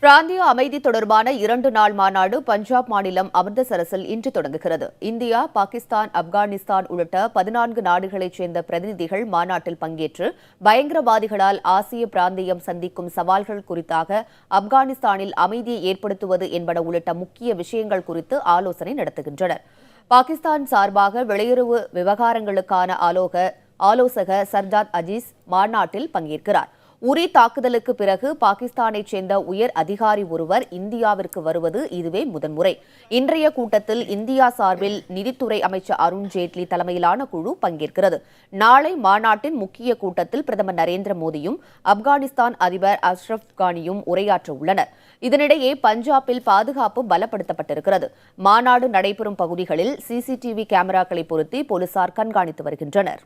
பிராந்திய அமைதி தொடர்பான 2 நாள் மாநாடு பஞ்சாப் மாநிலம் அமிர்தசரஸில் இன்று தொடங்குகிறது. இந்தியா, பாகிஸ்தான், ஆப்கானிஸ்தான் உள்ளிட்ட 14 நாடுகளைச் சேர்ந்த பிரதிநிதிகள் மாநாட்டில் பங்கேற்று பயங்கரவாதிகளால் ஆசிய பிராந்தியம் சந்திக்கும் சவால்கள் குறித்தாக ஆப்கானிஸ்தானில் அமைதியை ஏற்படுத்துவது என்பன உள்ளிட்ட முக்கிய விஷயங்கள் குறித்து ஆலோசனை நடத்துகின்றனர். பாகிஸ்தான் சார்பாக வெளியுறவு விவகாரங்களுக்கான ஆலோசகர் சர்தாத் அஜீஸ் மாநாட்டில் பங்கேற்கிறார். உரி தாக்குதலுக்கு பிறகு பாகிஸ்தானைச் சேர்ந்த உயர் அதிகாரி ஒருவர் இந்தியாவிற்கு வருவது இதுவே முதன்முறை. இன்றைய கூட்டத்தில் இந்தியா சார்பில் நிதித்துறை அமைச்சர் அருண் ஜேட்லி தலைமையிலான குழு பங்கேற்கிறது. நாளை மாநாட்டின் முக்கிய கூட்டத்தில் பிரதமர் நரேந்திர மோடியும் ஆப்கானிஸ்தான் அதிபர் அஷ்ரப் கானியும் உரையாற்ற உள்ளனர். இதனிடையே பஞ்சாபில் பாதுகாப்பு பலப்படுத்தப்பட்டிருக்கிறது. மாநாடு நடைபெறும் பகுதிகளில் சிசிடிவி கேமராக்களை பொருத்தி போலீசார் கண்காணித்து வருகின்றனர்.